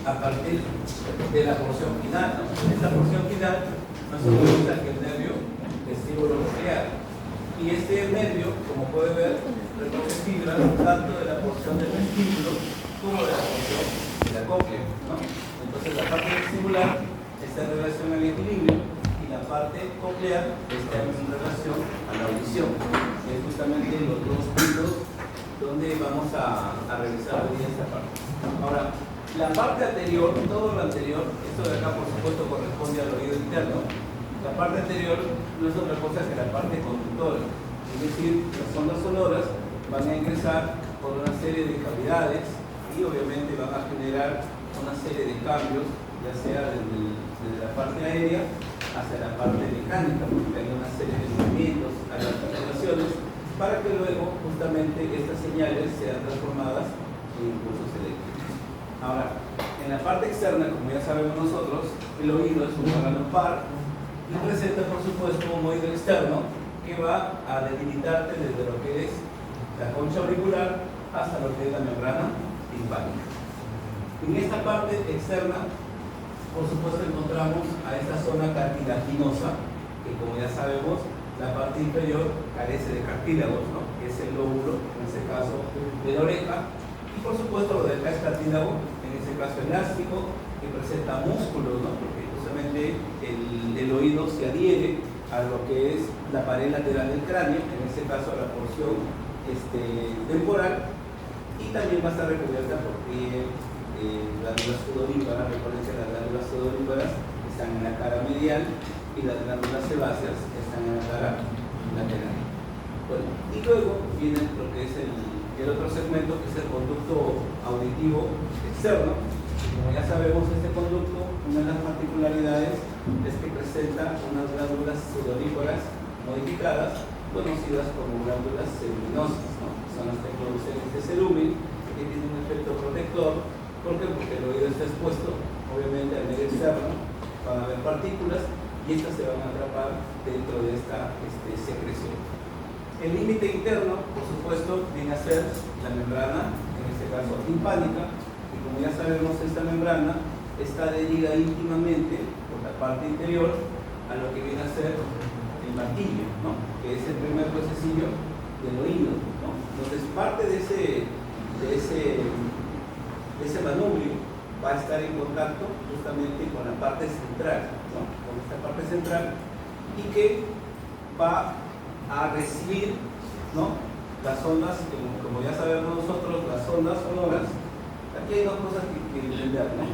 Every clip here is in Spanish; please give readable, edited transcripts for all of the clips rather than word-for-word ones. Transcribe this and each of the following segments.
a partir de la porción final, ¿no? En esta porción final nosotros vemos aquí el nervio vestíbulo coclear. Y este nervio, como puede ver, recoge fibras tanto de la porción del vestíbulo como de la porción de la cóclea, ¿no? Entonces la parte vestibular está en relación al equilibrio y la parte coclear está en relación a la audición. Es justamente los dos puntos donde vamos a revisar hoy esta parte. Ahora, la parte anterior, todo lo anterior, esto de acá por supuesto corresponde al oído interno. La parte anterior no es otra cosa que la parte conductora, es decir, las ondas sonoras van a ingresar por una serie de cavidades y obviamente van a generar una serie de cambios, ya sea desde la parte aérea hacia la parte mecánica, porque hay una serie de movimientos, hay articulaciones, para que luego justamente estas señales sean transformadas en impulsos eléctricos. Ahora, en la parte externa, como ya sabemos nosotros, el oído es un órgano par y presenta por supuesto un oído externo que va a delimitarte desde lo que es la concha auricular hasta lo que es la membrana timpánica. En esta parte externa, por supuesto, encontramos a esta zona cartilaginosa, que como ya sabemos, la parte inferior carece de cartílagos, ¿no? Que es el lóbulo, en este caso de la oreja, y por supuesto lo de acá es cartílago, en este caso elástico, que presenta músculos, ¿no? Porque justamente el oído se adhiere a lo que es la pared lateral del cráneo, en este caso a la porción temporal, y también va a estar recubierta por piel, glándulas sudoríparas. Recuerden que las glándulas sudoríparas están en la cara medial y las glándulas sebáceas están en la cara lateral. Bueno, y luego viene lo que es el otro segmento, que es el conducto auditivo externo. Como ya sabemos, este conducto, una de las particularidades es que presenta unas glándulas sudoríparas modificadas, conocidas como glándulas ceruminosas, ¿no? Son las que producen este cerumen, que tiene un efecto protector. ¿Por qué? Porque el oído está expuesto, obviamente, al medio externo, van a haber partículas y estas se van a atrapar dentro de esta secreción. El límite interno, por supuesto, viene a ser la membrana, en este caso timpánica, y como ya sabemos, esta membrana está adherida íntimamente por la parte interior a lo que viene a ser el martillo, ¿no? Que es el primer huesecillo del oído, ¿no? Entonces, parte de ese manubrio va a estar en contacto justamente con la parte central, ¿no? Con esta parte central, y que va a recibir, ¿no? Las ondas, como ya sabemos nosotros, las ondas sonoras. Aquí hay dos cosas que entender, ¿no?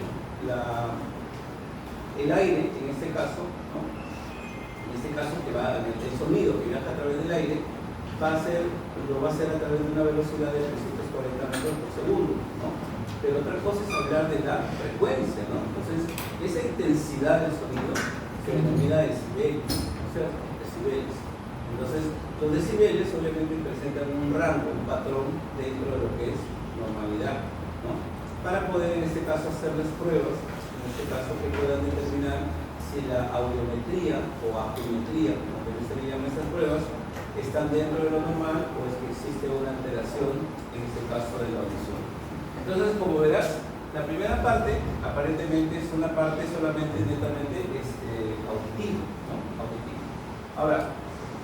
El aire, en este caso, ¿no? En este caso el sonido que viaja a través del aire lo va a hacer a través de una velocidad de 340 metros por segundo, ¿no? Pero otra cosa es hablar de la frecuencia, ¿no? Entonces, esa intensidad del sonido se denomina decibeles, ¿cierto? Decibeles. Entonces, los decibeles obviamente presentan un rango, un patrón dentro de lo que es normalidad, ¿no? Para poder en este caso hacer las pruebas, en este caso que puedan determinar si la audiometría o audiometría, como se le llaman estas pruebas, están dentro de lo normal o es que existe una alteración, en este caso de la audición. Entonces, como verás, la primera parte aparentemente es una parte solamente netamente auditiva, ¿no? Auditiva. Ahora,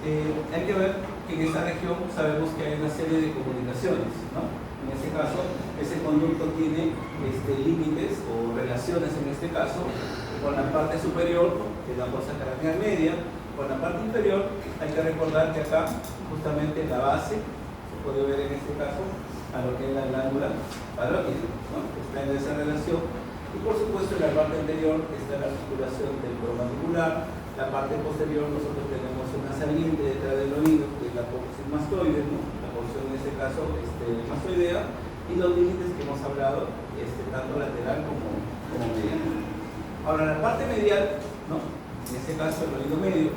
hay que ver que en esta región sabemos que hay una serie de comunicaciones, ¿no? En este caso, ese conducto tiene límites o relaciones, en este caso, con la parte superior, que es la fosa craneal media. Con la parte inferior, hay que recordar que acá, justamente en la base, se puede ver en este caso, a lo que es la glándula parótida, ¿no? Que está en esa relación. Y por supuesto, en la parte anterior está la articulación del promandibular. La parte posterior, nosotros tenemos una saliente detrás del oído, que es la porción mastoide, ¿no? La porción en este caso mastoidea, y los límites que hemos hablado, tanto lateral como medial. Ahora, la parte medial, ¿no? En este caso el oído medio,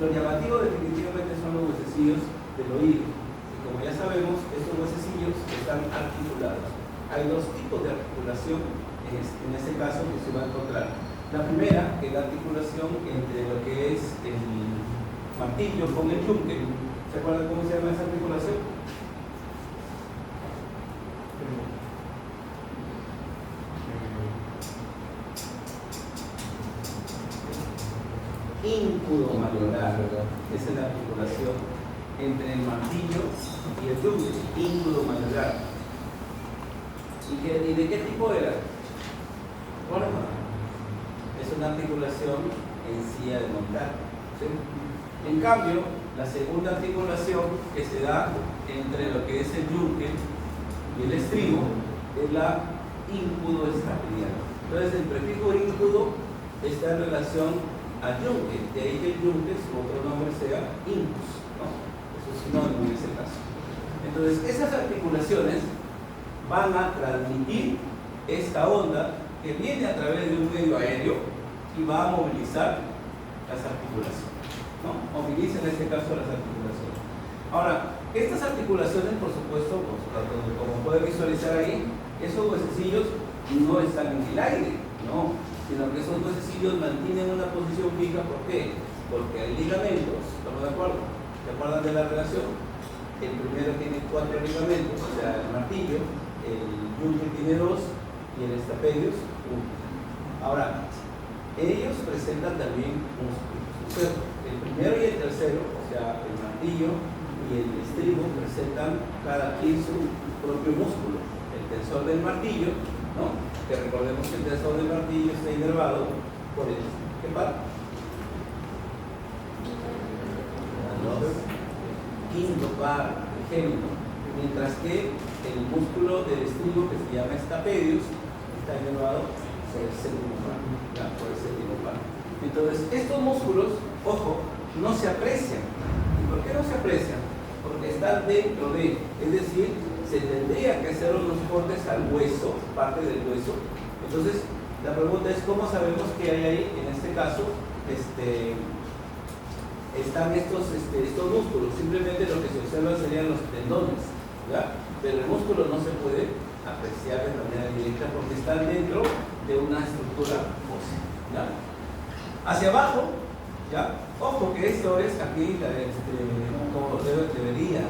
lo llamativo definitivamente son los huesecillos del oído. Y como ya sabemos, estos huesecillos están articulados. Hay dos tipos de articulación en este caso que se va a encontrar. La primera, que es la articulación entre lo que es el martillo con el yunque. ¿Se acuerdan cómo se llama esa articulación? íncudo-mayoral. Esa es la articulación entre el martillo y el yunque, íncudo-mayoral. ¿Y de qué tipo era? Bueno, es una articulación en silla de montar, ¿sí? En cambio, la segunda articulación que se da entre lo que es el yunque y el estribo es la íncudo-estapedial. Entonces, el prefijo íncudo está en relación al yunque, de ahí que el yunque, su otro nombre sea incus, ¿no? Eso es sinónimo en ese caso. Entonces, esas articulaciones van a transmitir esta onda que viene a través de un medio aéreo y va a movilizar las articulaciones, ¿no? Moviliza en este caso las articulaciones. Ahora, estas articulaciones, por supuesto, como puede visualizar ahí, esos huesecillos no están en el aire, no, sino que esos huesecillos mantienen una posición fija. ¿Por qué? Porque hay ligamentos, ¿estamos de acuerdo? ¿Se acuerdan de la relación? El primero tiene 4 ligamentos, o sea, el martillo, el yunque tiene 2 y el estapedius 1. Ahora, ellos presentan también músculos. El primero y el tercero, o sea, el martillo y el estribo, presentan cada quien su propio músculo. El tensor del martillo, ¿no? Que recordemos que el tensor del martillo está inervado por el ¿qué par? Quinto par, el gémino. Mientras que el músculo del estribo, que se llama estapedius, está inervado por el séptimo par, ¿ya? Por el séptimo par. Entonces, estos músculos, ojo, no se aprecian. ¿Y por qué no se aprecian? Porque están dentro de, es decir, se tendría que hacer unos cortes al hueso, parte del hueso. Entonces, la pregunta es, ¿cómo sabemos que hay ahí, en este caso, están estos músculos? Simplemente lo que se observa serían los tendones, ¿ya? Pero el músculo no se puede apreciar de manera directa porque están dentro de una estructura ósea, ¿ya? Hacia abajo, ¿ya? Ojo que esto es aquí, como debería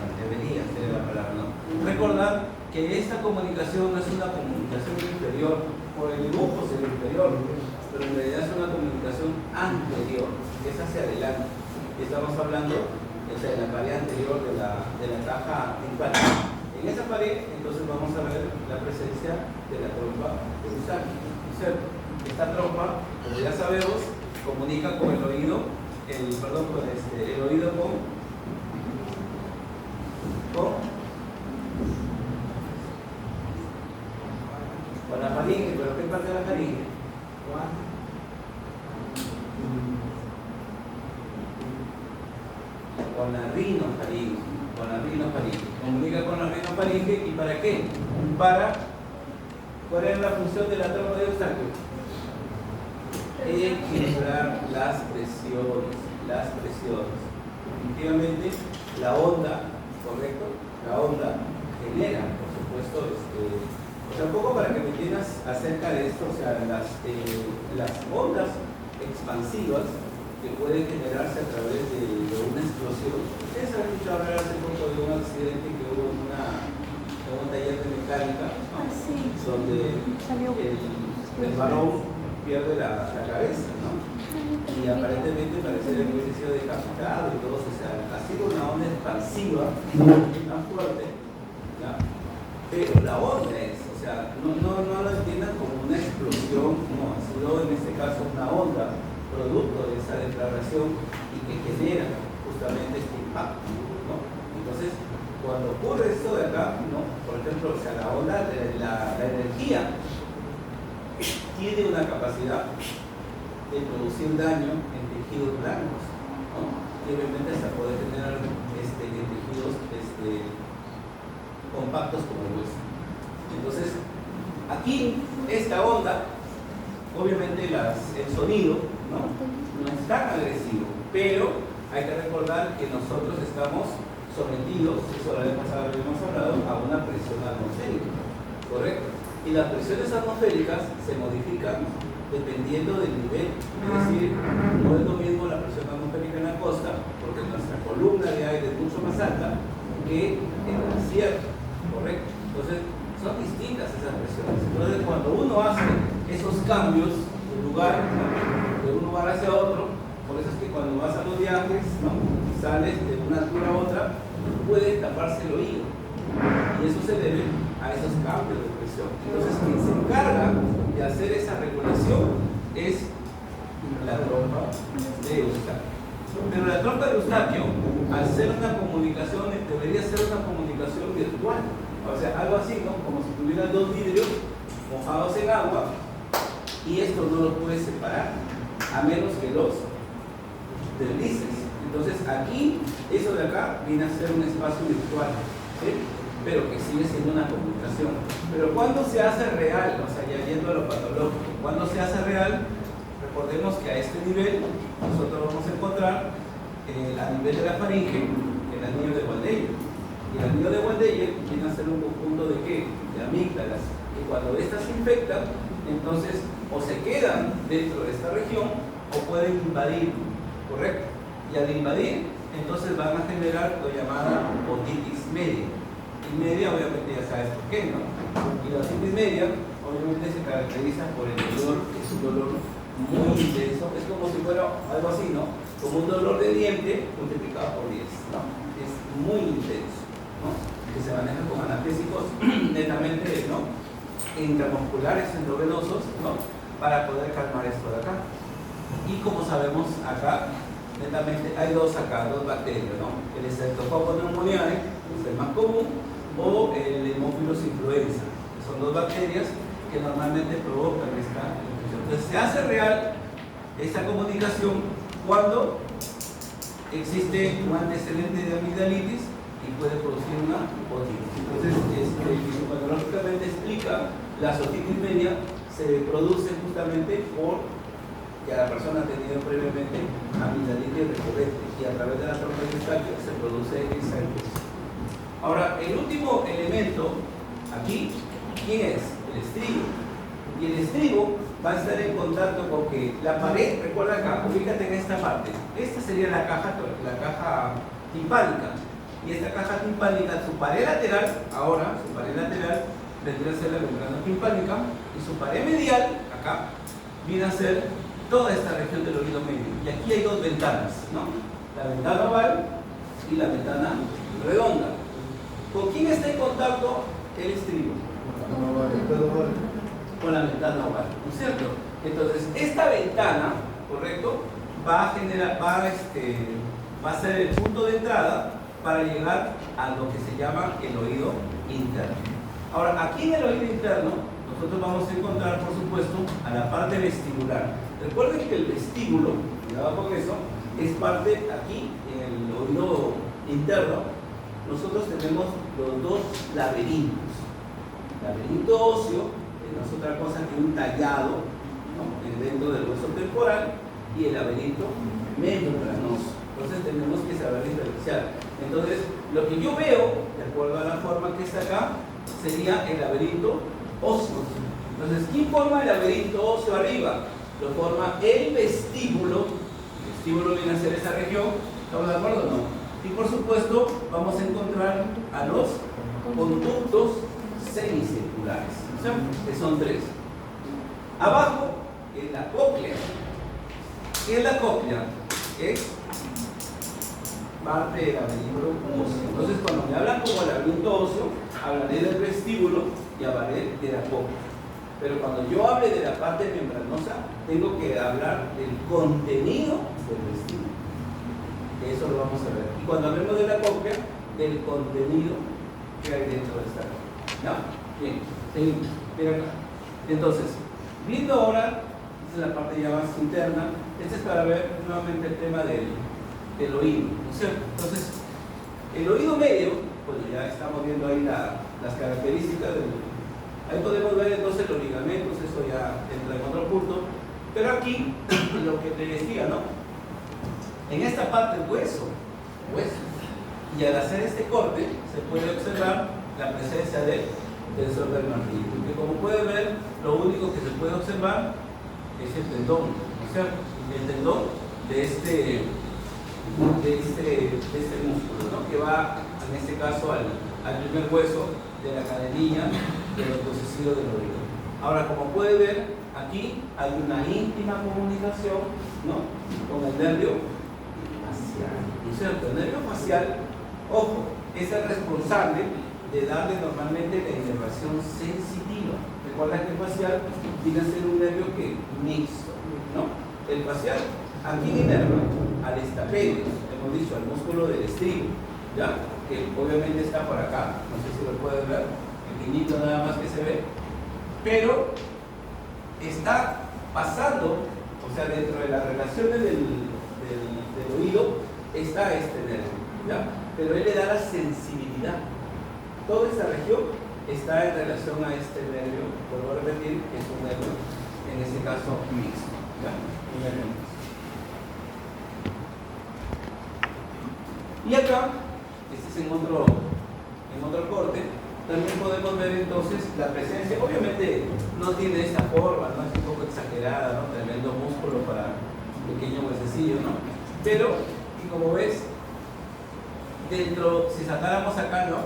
ser la palabra, ¿no? Recordar que esta comunicación no es una comunicación inferior, por el dibujo es el inferior, pero en realidad es una comunicación anterior, que es hacia adelante. Estamos hablando de la pared anterior de la caja timpánica. En esa pared, entonces vamos a ver la presencia de la trompa de gusano. Esta trompa, como ya sabemos, comunica con el oído, el oído con la faringe. ¿Pero qué parte de la faringe? Con la rinofaringe. Comunica con la rinofaringe. ¿Y para qué? ¿Cuál es la función de la trompa de Eustaquio? Equilibrar las presiones. Definitivamente, la onda, ¿correcto? La onda genera, por supuesto, o sea, un poco para que me entiendas acerca de esto, o sea, las ondas expansivas que pueden generarse a través de una explosión. Ustedes han escuchado hablar hace poco de un accidente que hubo en un taller de mecánica, ¿no? Sí. Donde el varón pierde la cabeza, ¿no? Y aparentemente parece que hubiese sido decapitado y todo. O sea, ha sido una onda expansiva tan fuerte, ¿ya? Pero la onda es, o sea, no lo entiendan como una explosión, no, ha sido en este caso una onda producto de esa declaración y que genera justamente este impacto, ¿no? Entonces, cuando ocurre esto de acá, ¿no? Por ejemplo, o sea, la onda, la energía tiene una capacidad de producir daño en tejidos blancos, ¿no? Y obviamente hasta poder generar en tejidos compactos como el hueso. Entonces, aquí esta onda, obviamente el sonido no es tan agresivo, pero hay que recordar que nosotros estamos sometidos, eso la vez pasada lo hemos hablado, a una presión atmosférica, ¿correcto? Y las presiones atmosféricas se modifican dependiendo del nivel, es decir, no es lo mismo la presión atmosférica en la costa, porque nuestra columna de aire es mucho más alta que en el desierto, ¿correcto? Entonces, son distintas esas presiones. Entonces, cuando uno hace esos cambios de un lugar hacia otro, Por eso es que cuando vas a los viajes, ¿no? Y sales de una altura a otra, puede taparse el oído. Y eso se debe a esos cambios de presión. Entonces, quien se encarga de hacer esa regulación es la trompa de Eustaquio. Pero la trompa de Eustaquio, al ser una comunicación, debería ser una comunicación virtual. O sea, algo así, ¿no? Como si tuvieras dos vidrios mojados en agua y esto no lo puedes separar, a menos que los deslices. Entonces, aquí, eso de acá, viene a ser un espacio virtual, ¿sí? Pero que sigue siendo una comunicación. Pero cuando se hace real, o sea, ya yendo a lo patológico, cuando se hace real, recordemos que a este nivel nosotros vamos a encontrar a nivel de la faringe el anillo de Waldeyer. Y el anillo de Waldeyer viene a ser un conjunto de ¿qué? De amígdalas. Y cuando estas se infectan, entonces o se quedan dentro de esta región o pueden invadir, ¿correcto? Y al invadir, entonces van a generar lo llamada otitis media. Y media, obviamente, ya sabes por qué, ¿no? Y la otitis media, obviamente, se caracteriza por el dolor, que es un dolor muy intenso, es como si fuera algo así, ¿no? Como un dolor de diente multiplicado por 10, ¿no? Es muy intenso, ¿no? Que se maneja con analgésicos netamente, ¿no? Intramusculares, endovenosos, ¿no? Para poder calmar esto de acá. Y como sabemos acá, netamente hay dos bacterias, ¿no? El Streptococcus pneumoniae, que es el más común, o el Haemophilus influenza, que son dos bacterias que normalmente provocan esta infección. Entonces se hace real esta comunicación cuando existe un antecedente de amigdalitis y puede producir una otitis. Entonces, fisiopatológicamente explica la otitis media se produce justamente por que la persona ha tenido previamente amigdalitis recurrente y a través de la trompa de Eustaquio se produce esa infección. Ahora, el último elemento aquí, ¿quién es? El estribo. Y el estribo va a estar en contacto con que la pared, recuerda acá, ubícate en esta parte. Esta sería la caja timpánica. Y esta caja timpánica, su pared lateral, ahora, su pared lateral vendría a ser la membrana timpánica y su pared medial, acá, viene a ser toda esta región del oído medio. Y aquí hay dos ventanas, ¿no? La ventana oval y la ventana redonda. ¿Con quién está en contacto el estribo? Con la ventana oval, ¿no es cierto? Entonces, esta ventana, ¿correcto? Va a ser el punto de entrada para llegar a lo que se llama el oído interno. Ahora, aquí en el oído interno, nosotros vamos a encontrar, por supuesto, a la parte vestibular. Recuerden que el vestíbulo, cuidado con eso, es parte aquí, en el oído interno. Nosotros tenemos los dos laberintos. Laberinto óseo, que no es otra cosa que un tallado, ¿no? Dentro del hueso temporal, y el laberinto membranoso. Entonces tenemos que saber diferenciar. Entonces, lo que yo veo, de acuerdo a la forma que está acá, sería el laberinto óseo. Entonces, ¿quién forma el laberinto óseo arriba? Lo forma el vestíbulo. El vestíbulo viene a ser esa región. ¿Estamos de acuerdo o no? Y por supuesto, vamos a encontrar a los conductos semicirculares, ¿sí? Que son tres. Abajo es la cóclea. ¿Qué es la cóclea? Es parte del laberinto óseo. Entonces, cuando me hablan como laberinto óseo, hablaré del vestíbulo y hablaré de la cóclea. Pero cuando yo hable de la parte membranosa, tengo que hablar del contenido del vestíbulo. Eso lo vamos a ver. Y cuando hablemos de la cóclea, del contenido que hay dentro de esta cóclea. ¿Ya? Bien, seguimos. Mira acá. Entonces, viendo ahora, esta es la parte ya más interna, este es para ver nuevamente el tema del oído, ¿no es cierto? Entonces, el oído medio, pues ya estamos viendo ahí las características ahí podemos ver entonces los ligamentos, eso ya entra en otro punto, pero aquí, lo que te decía, ¿no? En esta parte hueso, y al hacer este corte, se puede observar la presencia del tensor del martillo, que como puede ver, lo único que se puede observar es el tendón, ¿no es cierto? El tendón de este músculo, ¿no? Que va en este caso al primer hueso de la cadenilla del posesivo del oído. Ahora, como puede ver, aquí hay una íntima comunicación, ¿no?, con el nervio facial. ¿No es cierto? El nervio facial, ojo, es el responsable de darle normalmente la inervación sensitiva. Recuerda que el facial tiene que ser un nervio que mixto, ¿no? El facial, ¿a quién inerva? Al estapedio, hemos dicho, al músculo del estribo, ¿ya? Que obviamente está por acá, no sé si lo pueden ver, pequeñito nada más que se ve, pero está pasando, o sea, dentro de las relaciones del oído está este nervio, ¿ya? Pero él le da la sensibilidad. Toda esta región está en relación a este nervio, vuelvo a repetir, que es un nervio, en este caso, mixto, ¿ya? Un nervio mixto. Y acá, este es en otro corte, también podemos ver entonces la presencia, obviamente no tiene esta forma, ¿no? Es un poco exagerada, ¿no? Tremendo músculo para un pequeño huesecillo, ¿no? Pero, y como ves, dentro, si sacáramos acá, ¿no?,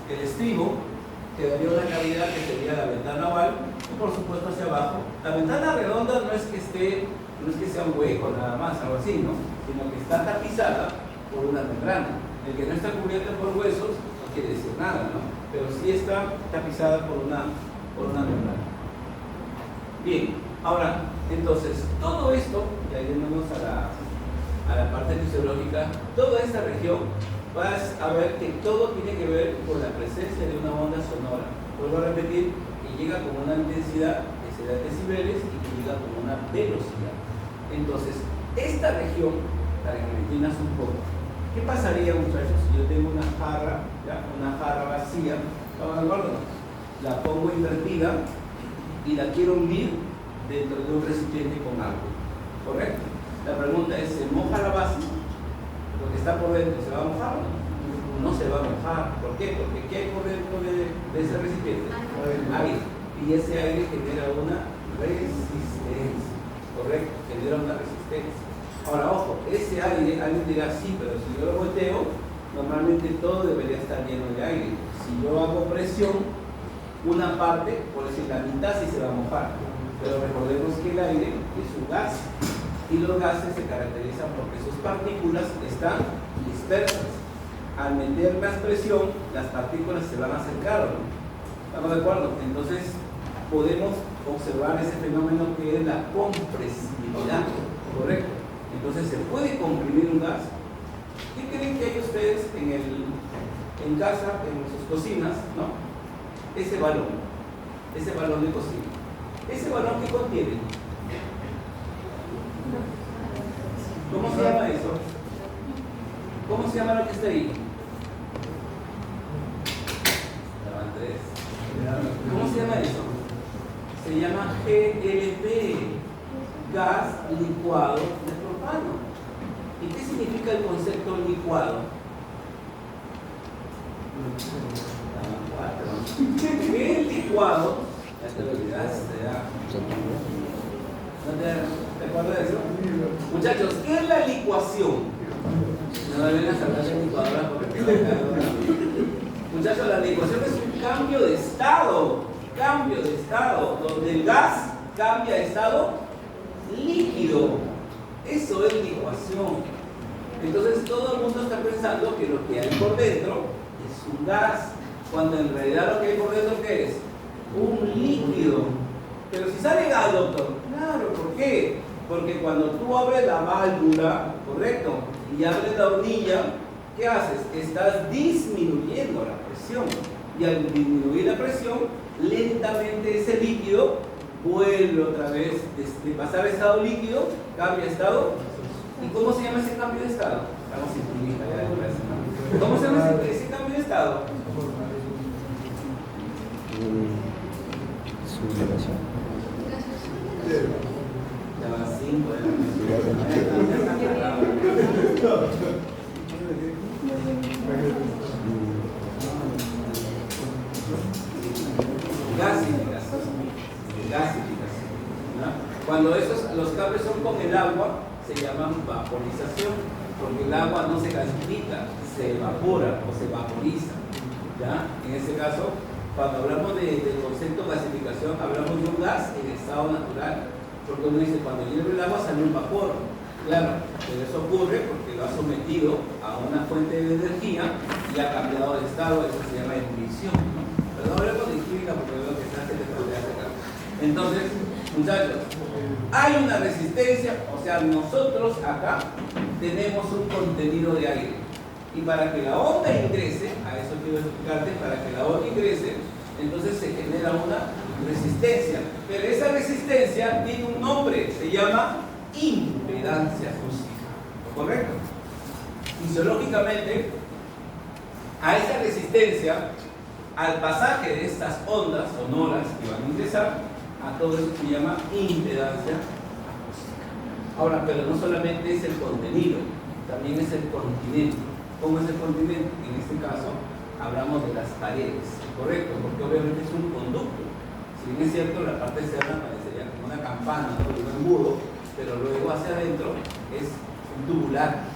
el estribo, quedaría una cavidad que sería la ventana oval, y por supuesto hacia abajo. La ventana redonda no es que sea un hueco nada más, algo así, ¿no?, sino que está tapizada por una membrana. El que no está cubierto por huesos no quiere decir nada, ¿no?, pero sí está tapizada por una membrana. Bien, ahora, entonces, todo esto, ya yéndonos a la parte fisiológica, toda esta región, vas a ver que todo tiene que ver con la presencia de una onda sonora. Vuelvo a repetir, que llega con una intensidad que se da en decibeles y que llega con una velocidad. Entonces, esta región, para que me entiendas un poco, ¿qué pasaría, muchachos, si yo tengo una jarra, ¿ya?, una jarra vacía? ¿Estamos de acuerdo? La pongo invertida y la quiero hundir dentro de un recipiente con agua, ¿correcto? La pregunta es, ¿se moja la base? Lo que está por dentro, ¿se va a mojar? No se va a mojar. ¿Por qué? Porque ¿qué hay por dentro de ese recipiente? Aire. Y ese aire genera una resistencia, ¿correcto? Genera una resistencia. Ahora, ojo, ese aire, alguien dirá, sí, pero si yo lo volteo, normalmente todo debería estar lleno de aire. Si yo hago presión, una parte, por decir la mitad, sí se va a mojar. Pero recordemos que el aire es un gas. Y los gases se caracterizan porque sus partículas están dispersas. Al meter más presión, las partículas se van a acercar, ¿no? ¿Estamos de acuerdo? Entonces, podemos observar ese fenómeno que es la compresibilidad, ¿correcto? Entonces, se puede comprimir un gas. ¿Qué creen que hay ustedes en casa, en sus cocinas, ¿no? Ese balón de cocina. ¿Ese balón qué contiene? ¿Cómo se llama eso? ¿Cómo se llama lo que está ahí? ¿Cómo se llama eso? Se llama GLP, gas licuado de propano. ¿Y qué significa el concepto licuado? ¿Qué es licuado? Ya te lo olvidaste, ya. ¿No te acuerdas de eso? Muchachos, ¿qué es la licuación? No me vengas a hablar de licuadora porque te va a caer. Muchachos, la licuación es un cambio de estado, donde el gas cambia de estado líquido. Eso es licuación. Entonces todo el mundo está pensando que lo que hay por dentro es un gas, cuando en realidad lo que hay por dentro, ¿qué es? Un líquido. Pero si sale gas, doctor, claro, ¿por qué? Porque cuando tú abres la válvula, ¿correcto?, y abres la hornilla, ¿qué haces? Estás disminuyendo la presión. Y al disminuir la presión, lentamente ese líquido vuelve otra vez, de pasar a estado líquido, cambia a estado. ¿Y cómo se llama ese cambio de estado? Estamos en clínica ya. ¿Cómo se llama ese cambio de estado? Sublimación. Ya van 5 de la mañana. Gasificación, ¿no? Cuando los cambios son con el agua, se llaman vaporización, porque el agua no se gasifica, se evapora o se vaporiza, ¿ya? En este caso, cuando hablamos del concepto de clasificación, hablamos de un gas en estado natural, porque uno dice, cuando hierve el agua sale un vapor. Claro, pero eso ocurre porque lo ha sometido a una fuente de energía y ha cambiado de estado, eso se llama ebullición, ¿no? Pero no hablemos de química porque veo que está haciendo acá. Entonces, muchachos, hay una resistencia, o sea, nosotros acá tenemos un contenido de aire. Y para que la onda ingrese, a eso quiero explicarte, para que la onda ingrese, entonces se genera una resistencia. Pero esa resistencia tiene un nombre, se llama impedancia acústica. ¿Correcto? Fisiológicamente, a esa resistencia, al pasaje de estas ondas sonoras que van a ingresar, a todo eso se llama impedancia acústica. Ahora, pero no solamente es el contenido, también es el continente. ¿Cómo es el continente? En este caso, hablamos de las paredes, ¿correcto? Porque obviamente es un conducto. Si bien es cierto, la parte externa parecería como una campana, ¿no? Un embudo, pero luego hacia adentro es tubular.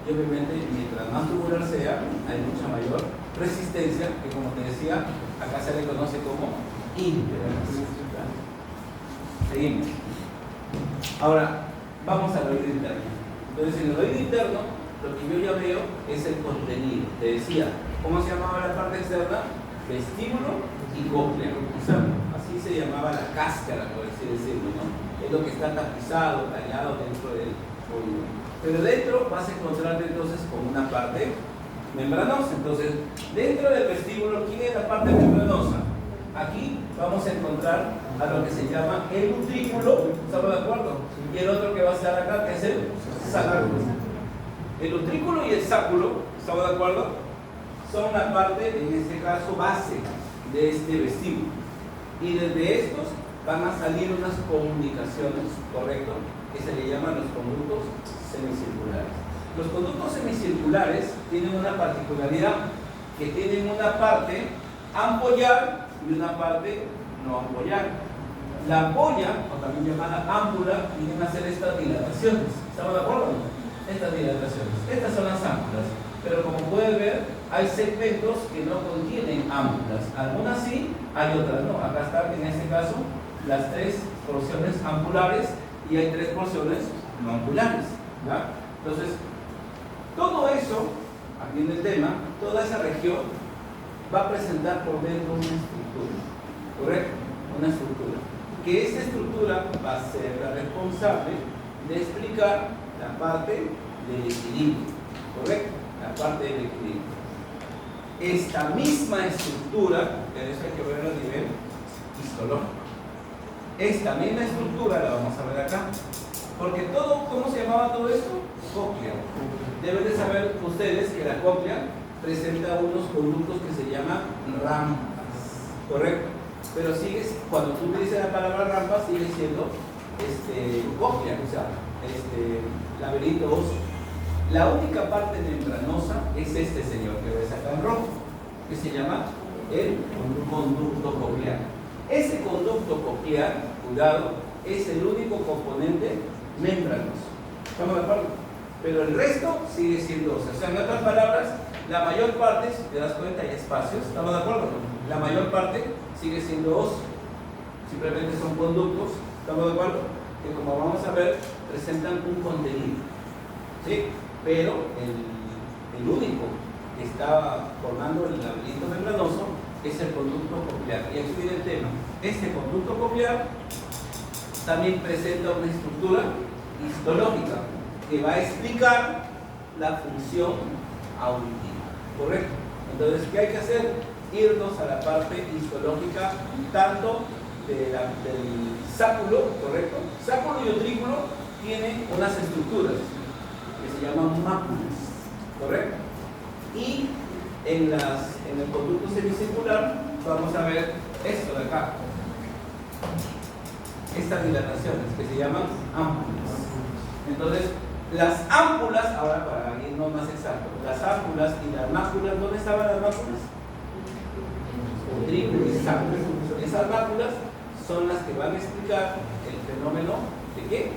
Y obviamente, mientras más tubular sea, hay mucha mayor resistencia, que como te decía, acá se le conoce como impedancia. Seguimos. Ahora, vamos al oído interno. Entonces, en el oído interno, lo que yo ya veo es el contenido. Te decía, ¿cómo se llamaba la parte externa? Vestíbulo y cóclea. O sea, así se llamaba la cáscara, por así decirlo, ¿no? Es lo que está tapizado, tallado dentro del oído. Pero dentro vas a encontrarte entonces con una parte membranosa. Entonces, dentro del vestíbulo, ¿quién es la parte membranosa? Aquí vamos a encontrar a lo que se llama el utrículo, ¿estamos de acuerdo? Y el otro que va a estar acá, que es el sáculo. El utrículo y el sáculo, ¿estamos de acuerdo? Son la parte, en este caso, base de este vestíbulo. Y desde estos van a salir unas comunicaciones, ¿correcto? Que se le llaman los conductos semicirculares. Los conductos semicirculares tienen una particularidad, que tienen una parte ampollar y una parte no ampollar. La ampolla, o también llamada ámpula, vienen a ser estas dilataciones. ¿Estamos de acuerdo? Estas dilataciones. Estas son las ámpulas. Pero como puedes ver, hay segmentos que no contienen ámpulas. Algunas sí, hay otras no. Acá están, en este caso, las tres porciones ampulares y hay tres porciones no ampulares. ¿Ya? Entonces, todo eso, aquí en el tema, toda esa región va a presentar por dentro una estructura. ¿Correcto? Una estructura. Que esa estructura va a ser la responsable de explicar la parte del equilibrio, ¿correcto? La parte del equilibrio. Esta misma estructura, pero eso hay que verlo a nivel histológico. Esta misma estructura la vamos a ver acá. Porque todo, ¿cómo se llamaba todo esto? Cóclea. Deben de saber ustedes que la cóclea presenta unos conductos que se llaman rampas, ¿correcto? Pero sigues, cuando tú dices la palabra rampa, sigue siendo cóclea, o sea, laberinto óseo. La única parte membranosa es este señor que ves acá en rojo, que se llama el conducto coclear. Ese conducto coclear, cuidado, es el único componente membranoso. ¿Estamos de acuerdo? Pero el resto sigue siendo óseo. O sea, en otras palabras, la mayor parte, si te das cuenta, hay espacios. ¿Estamos de acuerdo? La mayor parte sigue siendo óseo. Simplemente son conductos. ¿Estamos de acuerdo? Que como vamos a ver, presentan un contenido. ¿Sí? Pero el único que está formando el laberinto membranoso es el conducto coclear. Y aquí viene el tema. Este conducto coclear también presenta una estructura histológica que va a explicar la función auditiva. ¿Correcto? Entonces, ¿qué hay que hacer? Irnos a la parte histológica tanto del sáculo, ¿correcto? Sáculo y utrículo tienen unas estructuras que se llaman máculas, ¿correcto? Y en el conducto semicircular vamos a ver esto de acá, estas dilataciones que se llaman ámpulas. Entonces, las ámpulas, ahora para irnos más exacto, las ámpulas y las máculas, ¿dónde estaban las máculas? Utrículo y sáculo. Esas máculas son las que van a explicar el fenómeno de ¿qué?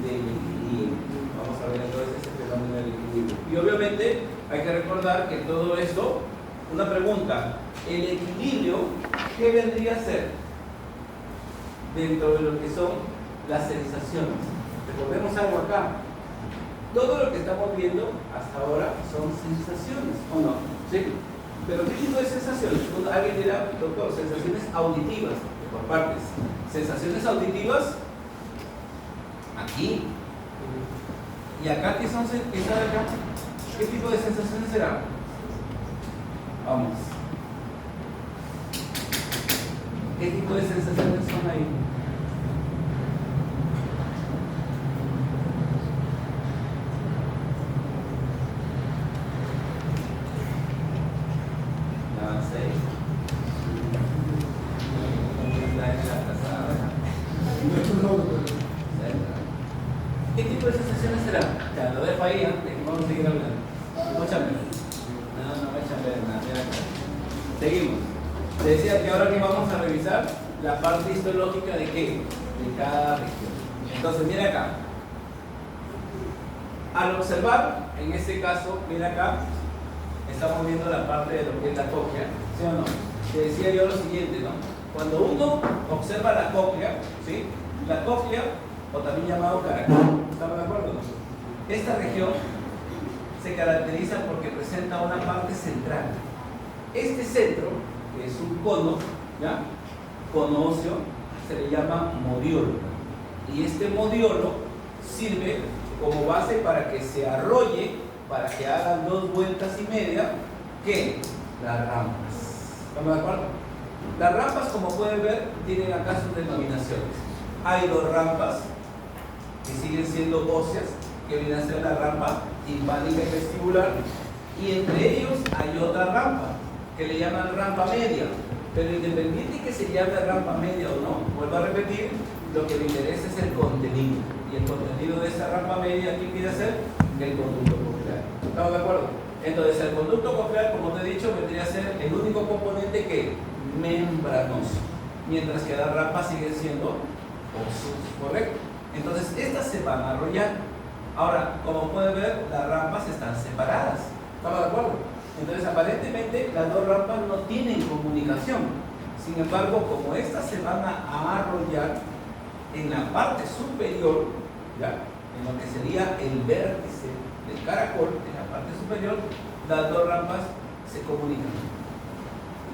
Del equilibrio. Vamos a ver entonces ese fenómeno del equilibrio. Y obviamente hay que recordar que todo esto una pregunta. ¿El equilibrio qué vendría a ser dentro de lo que son las sensaciones? Recordemos algo acá. Todo lo que estamos viendo hasta ahora son sensaciones, ¿o no? ¿Sí? Pero ¿qué tipo de sensaciones? Alguien dirá, doctor, sensaciones auditivas, por partes. Sensaciones auditivas, aquí. ¿Y acá qué son? ¿Qué está de acá? ¿Qué tipo de sensaciones será? Vamos. ¿Qué tipo de sensaciones son ahí? ¿Qué tipo de sensaciones será? Ya, lo dejo ahí, antes que vamos a seguir hablando. Escúchame. No me echa ver nada. Seguimos. Te decía que ahora que vamos a revisar la parte histológica de qué? De cada región. Entonces, mira acá. Al observar, en este caso, mira acá, estamos viendo la parte de lo que es la cóclea, ¿sí o no? Te decía yo lo siguiente, ¿no? Cuando uno observa la cóclea, ¿sí? La cóclea, o también llamado caracol, ¿estamos de acuerdo? Esta región se caracteriza porque presenta una parte central. Este centro, que es un cono, ¿ya? Cono óseo, se le llama modiolo. Y este modiolo sirve como base para que se arrolle, para que hagan 2 vueltas y media, ¿qué? Las rampas. ¿Estamos de acuerdo? Las rampas, como pueden ver, tienen acá sus denominaciones. Hay 2 rampas que siguen siendo óseas, que viene a ser la rampa timpánica y vestibular, y entre ellos hay otra rampa que le llaman rampa media, pero independiente que se llame rampa media o no, vuelvo a repetir, lo que me interesa es el contenido, y el contenido de esa rampa media aquí quiere ser el conducto coclear. ¿Estamos de acuerdo? Entonces el conducto coclear, como te he dicho, vendría a ser el único componente que membranoso, mientras que las rampas siguen siendo óseos, ¿correcto? Entonces estas se van a arrollar. Ahora, como pueden ver, las rampas están separadas. ¿Estamos de acuerdo? Entonces aparentemente las 2 rampas no tienen comunicación. Sin embargo, como estas se van a arrollar en la parte superior, ¿ya? En lo que sería el vértice del caracol, en la parte superior, las 2 rampas se comunican.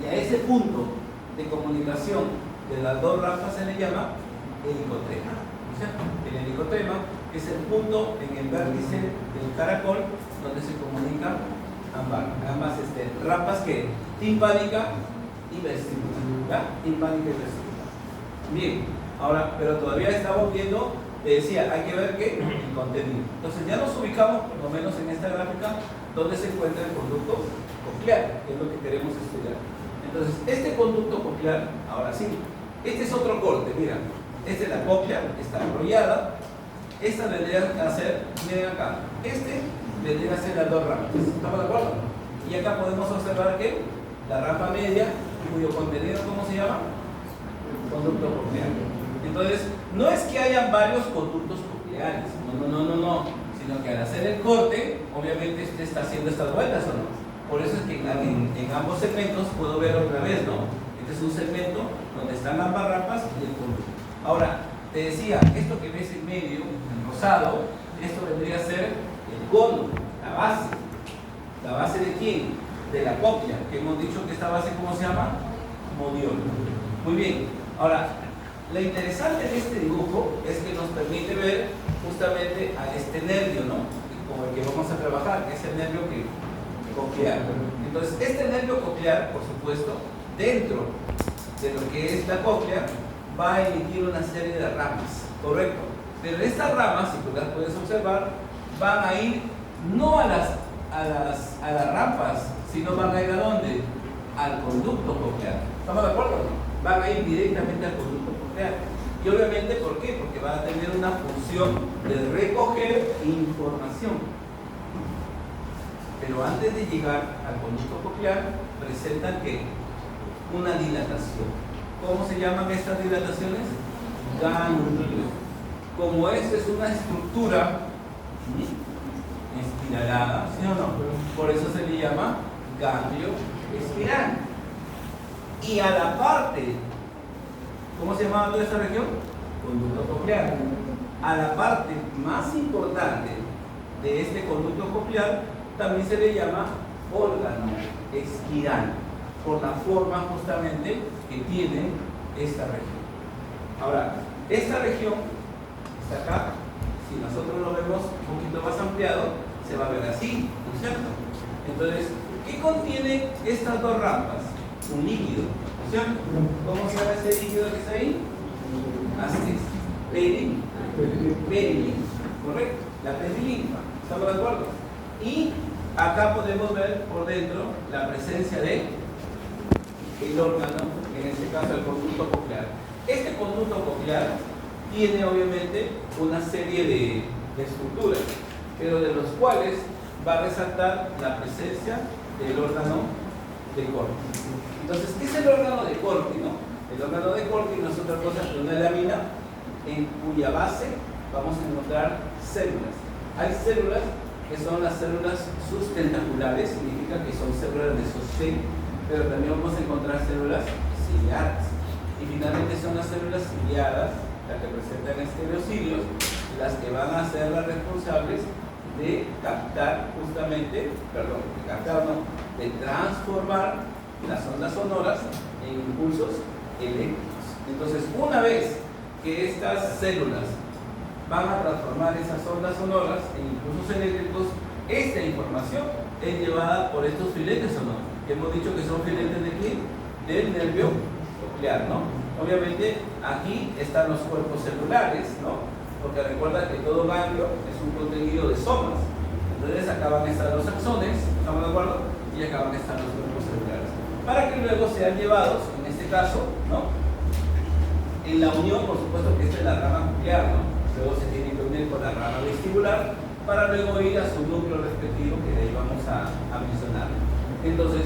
Y a ese punto de comunicación de las 2 rampas se le llama helicotrema. El helicotrema es el punto en el vértice del caracol donde se comunican ambas rampas que timpánica y vestibular, ¿ya? Timpánica y vestibular. Bien, ahora, pero todavía estamos viendo, te decía, hay que ver que el contenido. Entonces ya nos ubicamos, por lo menos en esta gráfica, donde se encuentra el conducto coclear, que es lo que queremos estudiar. Entonces, este conducto coclear, ahora sí, este es otro corte, mira. Esta es la cóclea, está enrollada. Esta vendría a ser, miren acá, vendría a ser las 2 rampas. ¿Estamos de acuerdo? Y acá podemos observar que la rampa media, cuyo contenido, ¿cómo se llama? Conducto coclear. Entonces, no es que hayan varios conductos cocleares, no, sino que al hacer el corte, obviamente este está haciendo estas vueltas, ¿o no? Por eso es que en ambos segmentos puedo ver otra vez, ¿no? Este es un segmento donde están ambas rampas y el conducto. Ahora, te decía, esto que ves en medio, en rosado, esto vendría a ser el cono, la base. ¿La base de quién? De la cóclea, que hemos dicho que esta base, ¿cómo se llama? Modiolo. Muy bien. Ahora, lo interesante de este dibujo es que nos permite ver justamente a este nervio, ¿no? Con el que vamos a trabajar, que es el nervio coclear. Entonces, este nervio coclear, por supuesto, dentro de lo que es la cóclea, va a emitir una serie de ramas, ¿correcto? Pero estas ramas, si tú las puedes observar, van a ir no a las rampas, sino van a ir ¿a dónde? Al conducto coclear. ¿Estamos de acuerdo? Van a ir directamente al conducto coclear. Y obviamente, ¿por qué? Porque van a tener una función de recoger información. Pero antes de llegar al conducto coclear, presentan ¿qué? Una dilatación. ¿Cómo se llaman estas dilataciones? Ganglio. Como esta es una estructura espiralada, ¿sí o no? Por eso se le llama ganglio espiral. Y a la parte, ¿cómo se llamaba toda esta región? Conducto coclear. A la parte más importante de este conducto coclear también se le llama órgano espiral, por la forma justamente que tiene esta región. Ahora, esta región está acá. Si nosotros lo vemos un poquito más ampliado, se va a ver así, ¿no es cierto? Entonces, ¿qué contiene estas dos rampas? Un líquido, ¿no es cierto? ¿Cómo se llama ese líquido que está ahí? Así es, perilinfa, ¿correcto? La perilinfa, ¿estamos de acuerdo? Y acá podemos ver por dentro la presencia de el órgano, en este caso el conducto coclear. Este conducto coclear tiene obviamente una serie de estructuras, pero de los cuales va a resaltar la presencia del órgano de Corti. Entonces, ¿qué es el órgano de Corti, no? El órgano de Corti no es otra cosa que una lámina en cuya base vamos a encontrar células. Hay células que son las células sustentaculares, significa que son células de sostén, pero también vamos a encontrar células ciliadas. Y finalmente son las células ciliadas, las que presentan estereocilios, las que van a ser las responsables de captar justamente, de transformar las ondas sonoras en impulsos eléctricos. Entonces, una vez que estas células van a transformar esas ondas sonoras en impulsos eléctricos, esta información es llevada por estos filetes sonoros, que hemos dicho que son filetes de ¿qué? Del nervio coclear, ¿no? Obviamente aquí están los cuerpos celulares, ¿no? Porque recuerda que todo ganglio es un contenido de somas. Entonces acá van a estar los axones, ¿estamos de acuerdo? Y acá van a estar los cuerpos celulares. Para que luego sean llevados, en este caso, ¿no? En la unión, por supuesto que esta es la rama coclear, ¿no? Luego se tiene que unir con la rama vestibular para luego ir a su núcleo respectivo que de ahí vamos a mencionar. Entonces,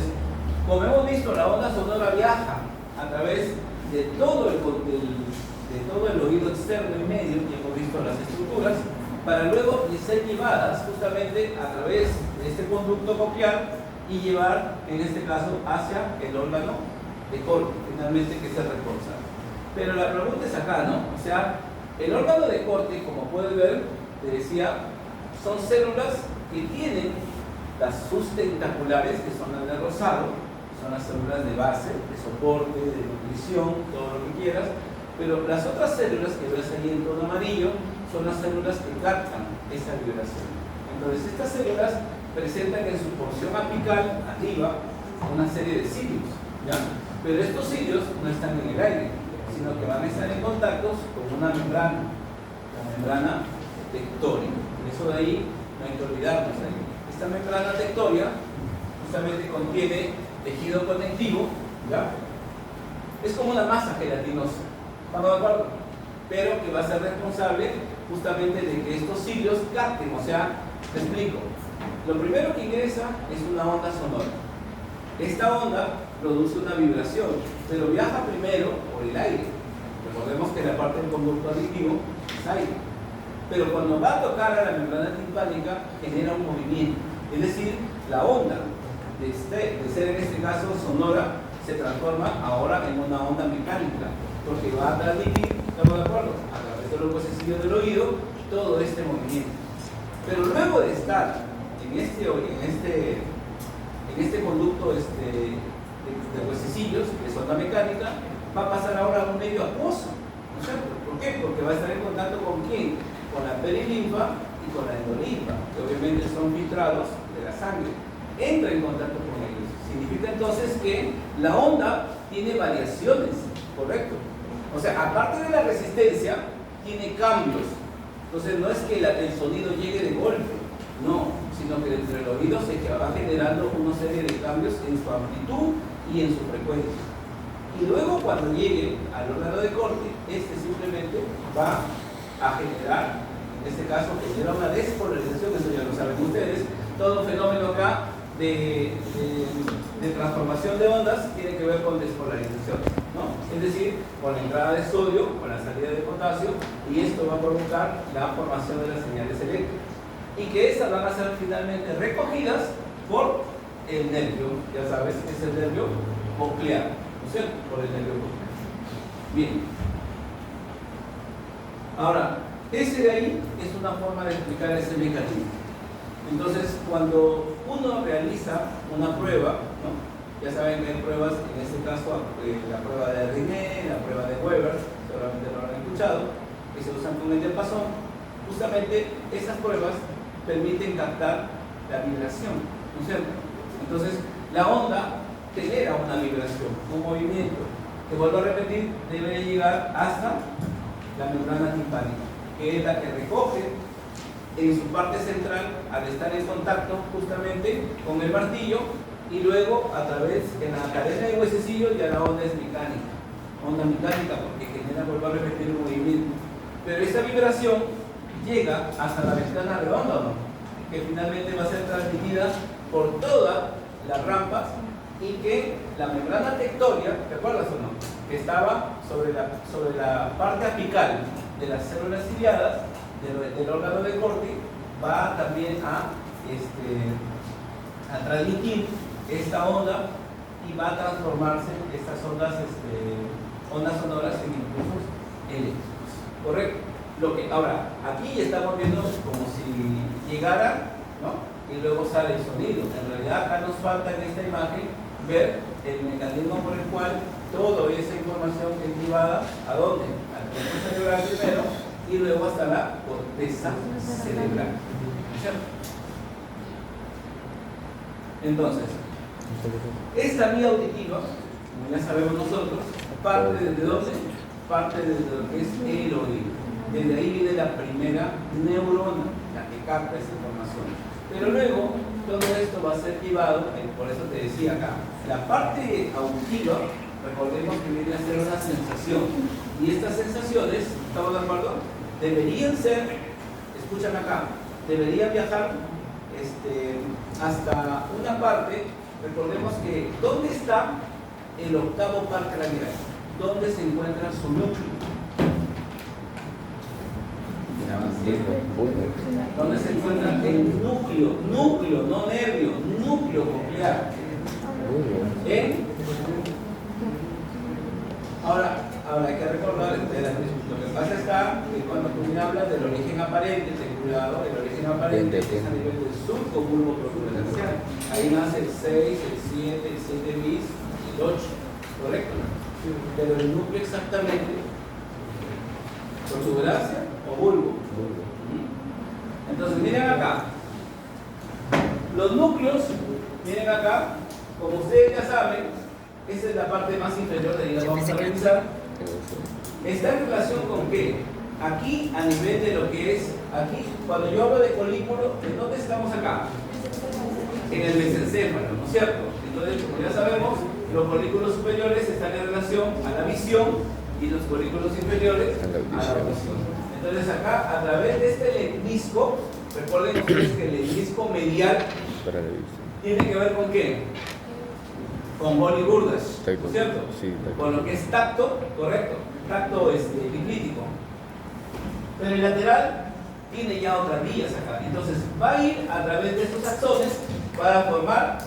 como hemos visto, la onda sonora viaja a través de todo el oído externo y medio, y hemos visto las estructuras, para luego ser llevadas justamente a través de este conducto coclear y llevar, en este caso, hacia el órgano de Corti, finalmente que se reforza. Pero la pregunta es acá, ¿no? O sea, el órgano de Corti, como puedes ver, te decía, son células que tienen las sustentaculares, que son las de rosado, son las células de base, de soporte, de nutrición, todo lo que quieras, pero las otras células que ves ahí en tono amarillo son las células que captan esa vibración. Entonces, estas células presentan en su porción apical, arriba, una serie de cilios, ¿ya? Pero estos cilios no están en el aire, sino que van a estar en contactos con una membrana, la membrana tectórica. Eso de ahí no hay que olvidarnos ahí. Esta membrana tectórica justamente contiene tejido conectivo, ¿ya? Es como una masa gelatinosa, ¿estamos de acuerdo? Pero que va a ser responsable justamente de que estos cilios capten, o sea, te explico. Lo primero que ingresa es una onda sonora. Esta onda produce una vibración, pero viaja primero por el aire. Recordemos que la parte del conducto aditivo es aire. Pero cuando va a tocar a la membrana timpánica, genera un movimiento. Es decir, la onda de ser en este caso sonora se transforma ahora en una onda mecánica, porque va a transmitir, ¿estamos de acuerdo?, a través de los huesecillos del oído todo este movimiento. Pero luego de estar en este conducto de huesecillos, que es onda mecánica, va a pasar ahora a un medio acuoso, ¿no es cierto? ¿Por qué? Porque va a estar en contacto con ¿quién? Con la perilinfa y con la endolinfa, que obviamente son filtrados de la sangre. Entra en contacto con ellos. Significa entonces que la onda tiene variaciones, ¿correcto? O sea, aparte de la resistencia, tiene cambios. Entonces no es que el sonido llegue de golpe, no, sino que dentro del oído se va generando una serie de cambios en su amplitud y en su frecuencia. Y luego cuando llegue al órgano de Corti, este simplemente va a generar, en este caso genera una despolarización, eso ya lo saben ustedes, todo fenómeno acá de transformación de ondas tiene que ver con despolarización, ¿no? Es decir, con la entrada de sodio, con la salida de potasio, y esto va a provocar la formación de las señales eléctricas, y que estas van a ser finalmente recogidas por el nervio, ya sabes, es el nervio coclear, ¿no es cierto? Por el nervio coclear. Bien. Ahora, ese de ahí es una forma de explicar ese mecanismo. Entonces, cuando uno realiza una prueba, ¿no? Ya saben que hay pruebas, en este caso la prueba de Riné, la prueba de Weber, seguramente lo habrán escuchado, que se usan con el diapasón. Justamente esas pruebas permiten captar la vibración, ¿no es cierto? Entonces, la onda genera una vibración, un movimiento, que vuelvo a repetir, debe llegar hasta la membrana timpánica, que es la que recoge en su parte central, al estar en contacto justamente con el martillo, y luego a través de la cadena de huesecillos ya la onda es mecánica, porque genera, vuelvo a repetir, un movimiento. Pero esa vibración llega hasta la ventana redonda, ¿no? Que finalmente va a ser transmitida por todas las rampas, y que la membrana tectoria, ¿te acuerdas o no? Que estaba sobre la parte apical de las células ciliadas del órgano de Corti, va también a transmitir esta onda y va a transformarse estas ondas sonoras en impulsos eléctricos. ¿Correcto? Ahora, aquí estamos viendo como si llegara, ¿no? Y luego sale el sonido. En realidad acá nos falta en esta imagen ver el mecanismo por el cual toda esa información es llevada ¿a dónde? Al corteza cerebral primero y luego hasta la corteza cerebral. ¿Cierto? Entonces, esta vía auditiva, como ya sabemos nosotros, parte desde dónde? Parte desde lo que es el oído. Desde ahí viene la primera neurona, la que capta esa información. Pero luego, todo esto va a ser llevado, por eso te decía acá, la parte auditiva, recordemos que viene a ser una sensación. Y estas sensaciones, ¿estamos de acuerdo? Deberían ser, escuchan acá, deberían viajar hasta una parte. Recordemos que, ¿dónde está el octavo par craneal? ¿Dónde se encuentra su núcleo? ¿Dónde se encuentra el núcleo? Núcleo, no nervio, núcleo coclear. Ahora hay que recordar, lo que pasa está que cuando tú me hablas del origen aparente, ten cuidado, el origen aparente es a nivel del surco bulbo protuberancial. Ahí nace el 6, el 7, el 7 bis y el 8, ¿correcto? Pero el núcleo exactamente, protuberancia o bulbo. Entonces miren acá, los núcleos, miren acá, como ustedes ya saben, esa es la parte más inferior de ahí, la vamos a revisar. Está en relación con qué? Aquí, a nivel de lo que es, aquí, cuando yo hablo de colículo, ¿en dónde estamos acá? En el mesencéfalo, ¿no es cierto? Entonces, como ya sabemos, los colículos superiores están en relación a la visión y los colículos inferiores a la audición. Entonces acá, a través de este lenguisco, recuerden ustedes que el lenguisco medial tiene que ver con qué? Con Bol y Burdas, ¿no es cierto? Sí, con lo que es tacto, correcto, tacto epiclítico. Pero el lateral tiene ya otras vías acá. Entonces va a ir a través de estos axones para formar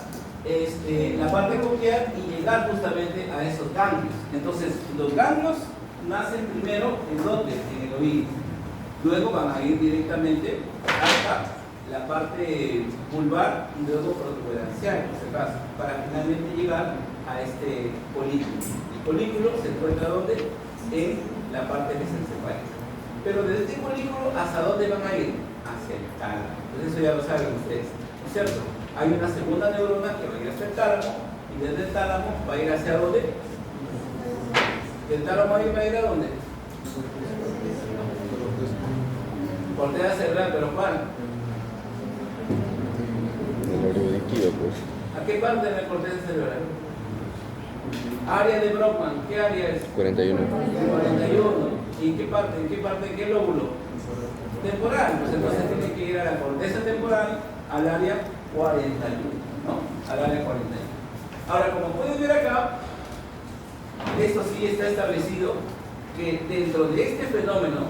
la parte coclear y llegar justamente a esos ganglios. Entonces los ganglios nacen primero ¿en dónde? En el oído. Luego van a ir directamente hasta la parte vulvar y luego protuberancial, en este caso, para finalmente llegar a este colículo. El colículo se encuentra ¿dónde? En la parte mesencefálica. Pero desde este colículo, ¿hasta dónde van a ir? Hacia el tálamo. Entonces eso ya lo saben ustedes, ¿no es cierto? Hay una segunda neurona que va a ir hasta el tálamo y desde el tálamo va a ir hacia ¿dónde? ¿Del tálamo va a ir a dónde? Corteza cerebral, pero ¿cuál? Pues. ¿A qué parte de la corteza cerebral? Área de Brockman, ¿qué área es? 41. 41. ¿Y en qué parte? ¿En qué lóbulo? Temporal. Pues entonces tiene que ir a la corteza temporal, al área 41, ¿no? Al área 41. Ahora, como pueden ver acá, esto sí está establecido que dentro de este fenómeno,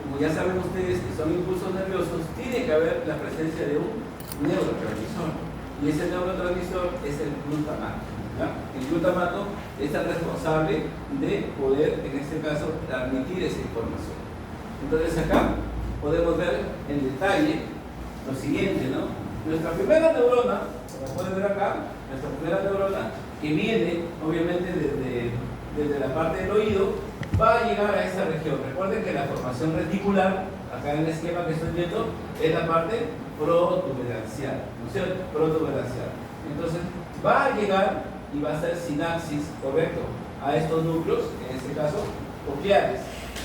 como ya saben ustedes que son impulsos nerviosos, tiene que haber la presencia de un neurotransmisor. Y ese neurotransmisor es el glutamato. ¿Ya? El glutamato es el responsable de poder, en este caso, transmitir esa información. Entonces acá podemos ver en detalle lo siguiente, ¿no? Nuestra primera neurona, como pueden ver acá, nuestra primera neurona, que viene obviamente desde la parte del oído, va a llegar a esa región. Recuerden que la formación reticular, acá en el esquema que estoy viendo, es la parte protuberancial, ¿no es cierto? Protuberancial. Entonces, va a llegar y va a hacer sinapsis, correcto, a estos núcleos, en este caso, cocleares.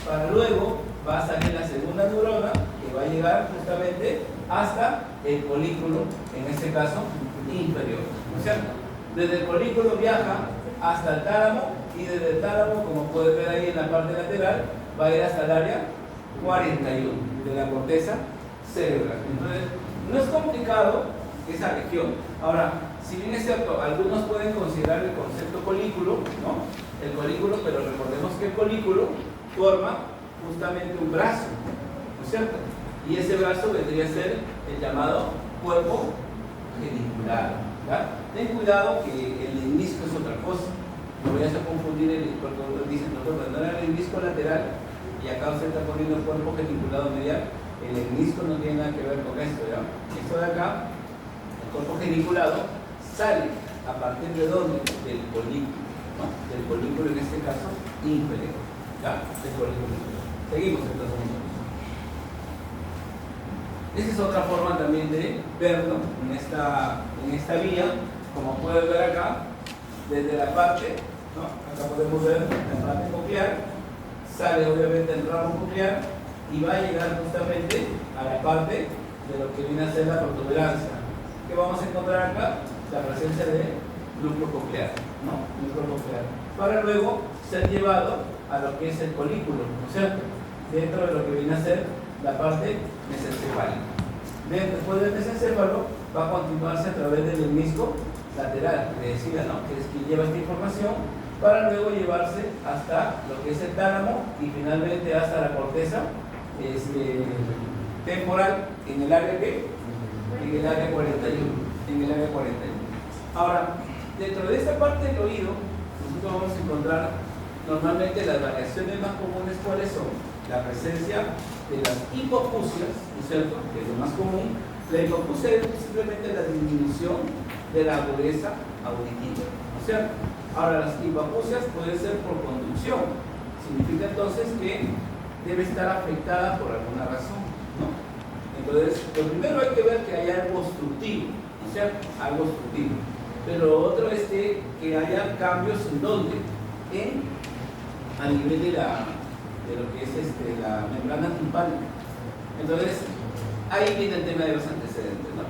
Para luego va a salir la segunda neurona, que va a llegar justamente hasta el colículo, en este caso, inferior, ¿no es cierto? Desde el colículo viaja hasta el tálamo, y desde el tálamo, como pueden ver ahí en la parte lateral, va a ir hasta el área 41 de la corteza cerebral. Entonces, no es complicado esa región. Ahora, si bien es cierto, algunos pueden considerar el concepto colículo, ¿no? El colículo, pero recordemos que el colículo forma justamente un brazo, ¿no es cierto? Y ese brazo vendría a ser el llamado cuerpo genicular. ¿Ya? Ten cuidado que el lemnisco es otra cosa. No vayas a confundir porque dicen, doctor, no era el lemnisco lateral y acá usted está poniendo el cuerpo geniculado medial. El lemnisco no tiene nada que ver con esto, ¿ya? Esto de acá, el cuerpo geniculado, sale a partir de dónde? Del colículo, ¿no? Del colículo en este caso inferior, ¿ya? Del colículo inferior. Seguimos entonces. Esa es otra forma también de verlo en esta vía, como pueden ver acá, desde la parte, ¿no? Acá podemos ver la parte coclear, sale obviamente el ramo coclear y va a llegar justamente a la parte de lo que viene a ser la protuberancia. ¿Qué vamos a encontrar acá? La presencia de núcleo coclear, ¿no? Núcleo coclear. Para luego ser llevado a lo que es el colículo, ¿no es cierto? Dentro de lo que viene a ser la parte mesencefálica. Después del mesencéfalo va a continuarse a través del lemnisco lateral, que decía, ¿no? Que es quien lleva esta información, para luego llevarse hasta lo que es el tálamo y finalmente hasta la corteza temporal, en el área que en el área 41. Ahora, dentro de esta parte del oído, nosotros vamos a encontrar normalmente las variaciones más comunes. ¿Cuáles son? La presencia de las hipoacusias, ¿no es cierto?, que es lo más común. La hipoacusia es simplemente la disminución de la agudeza auditiva, ¿no es cierto? Ahora, las hipoacusias pueden ser por conducción. Significa entonces que debe estar afectada por alguna razón, ¿no? Entonces, lo primero hay que ver que haya algo obstructivo, ¿no es cierto? Algo obstructivo. Pero lo otro es que haya cambios en dónde, a nivel de lo que es la membrana timpánica. Entonces, ahí viene el tema de los antecedentes, ¿no?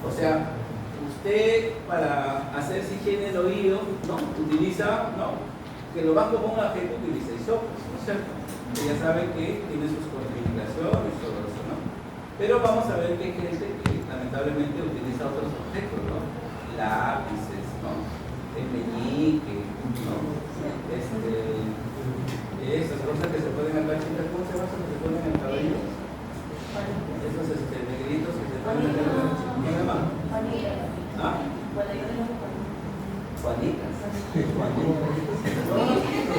O sea, usted para hacerse higiene del oído, ¿no? Utiliza, ¿no? Que lo más común la gente utiliza hisopos, ¿no es cierto? Que ya saben que tiene sus contraindicaciones y todo eso, ¿no? Pero vamos a ver que hay gente que lamentablemente utiliza otros objetos, ¿no? Lápices, ¿no? El meñique, ¿no? Esas cosas que se ponen acá, chicas, ¿cómo se llama eso que se ponen en el cabello? Esos negritos que se ponen en el cabello. ¿Cómo se llama? ¿Ah? Juanitas.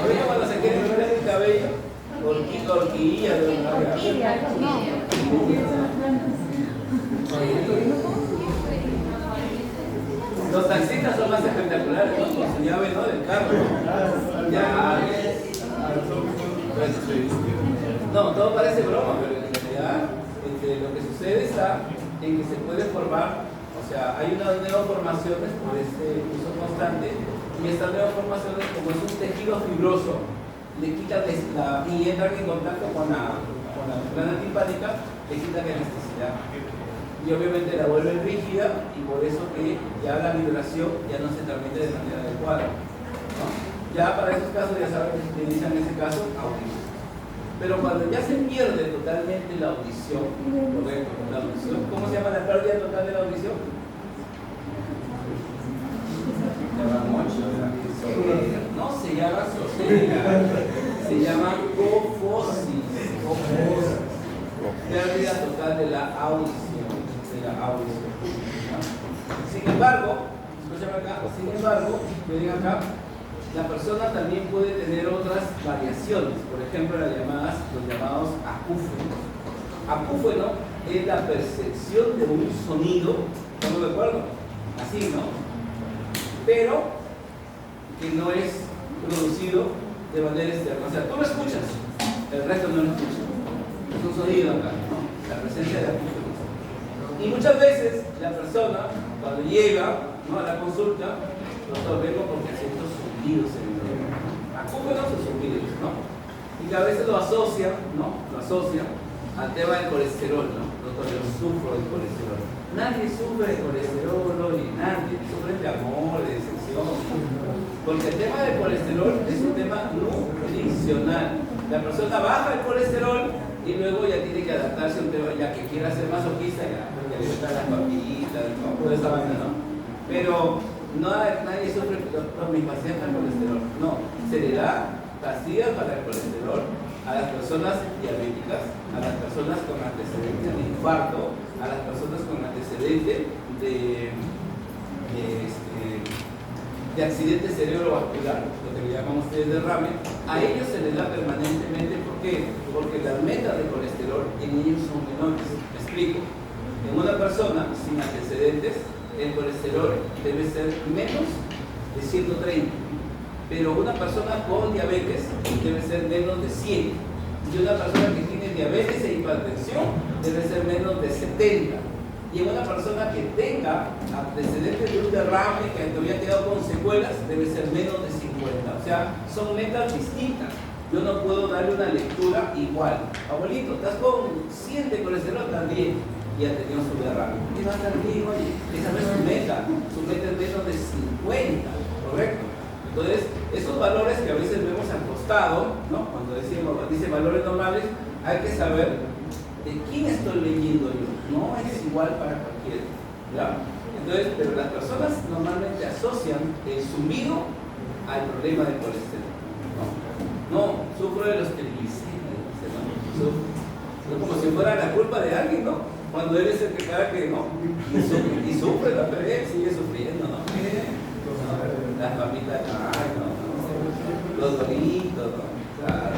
Ahorita cuando se quiere poner el cabello, horquilla de una Los taxistas son más espectaculares, ¿no? Con su llave, ¿no? Del carro, ¿no? Ya. No, todo parece broma, pero en realidad lo que sucede está en que se puede formar, o sea, hay unas neoformaciones por este uso constante, y estas neoformaciones, como es un tejido fibroso, le quitan y entran en contacto con la membrana timpánica, le quitan elasticidad. Y obviamente la vuelven rígida, y por eso que ya la vibración ya no se transmite de manera adecuada, ¿no? Ya para esos casos ya saben que se utiliza en ese caso audición. Pero cuando ya se pierde totalmente la audición, correcto, la audición, ¿cómo se llama la pérdida total de la audición? Se llama no se llama sordera, se llama cofosis, pérdida total de la audición. Se la audición. ¿No? Sin embargo, escúchame acá, sin embargo, miren acá, la persona también puede tener otras variaciones, por ejemplo, los llamados acúfenos. Acúfeno es la percepción de un sonido, ¿estamos de acuerdo? Así, ¿no? Pero que no es producido de manera externa. O sea, tú lo escuchas, el resto no lo escucha. Es un sonido acá, ¿no? La presencia de acúfenos. Y muchas veces la persona, cuando llega, ¿no?, a la consulta, nosotros vemos porque hace estos zumbidos en el oído. Acúfenos o zumbidos, ¿no? Y que a veces lo asocia, ¿no? Lo asocia al tema del colesterol, ¿no? Nosotros yo sufro del colesterol. Nadie sufre de colesterol, y nadie sufre de amor, de decepción. Porque el tema del colesterol es un tema nutricional. La persona baja el colesterol y luego ya tiene que adaptarse a un tema, ya que quiera ser masoquista, ya le gustan las papitas, ¿no? Toda esa vaina, ¿no? Pero nadie sufre con mis pacientes al colesterol. No, se le da pastillas para el colesterol a las personas diabéticas, a las personas con antecedentes de infarto, a las personas con antecedentes de accidente cerebrovascular, lo que le llaman ustedes derrame. A ellos se les da permanentemente. ¿Por qué? Porque las metas de colesterol en ellos son menores. Me explico. En una persona sin antecedentes, el colesterol debe ser menos de 130. Pero una persona con diabetes debe ser menos de 100. Y una persona que tiene diabetes e hipertensión debe ser menos de 70. Y en una persona que tenga antecedentes de un derrame, que todavía ha quedado con secuelas, debe ser menos de 50. O sea, son metas distintas. Yo no puedo darle una lectura igual. Abuelito, estás con 100 de colesterol también y ha tenido su derrame. Y va a estar bien, oye, esa no es su meta. Su meta es menos de 50, ¿correcto? Entonces, esos valores que a veces vemos al costado, ¿no? Cuando dice valores normales, hay que saber de quién estoy leyendo yo. No es igual para cualquiera, ¿ya? Entonces, pero las personas normalmente asocian el zumbido al problema del colesterol, ¿no? Sufro de los triglicéridos, ¿no? Es como si fuera la culpa de alguien, ¿no? Cuando él es el que cada que, ¿no? Y sufre, ¿no? Pero él sigue sufriendo, ¿no? Las papitas, ay, no, los doritos, ¿no? Claro.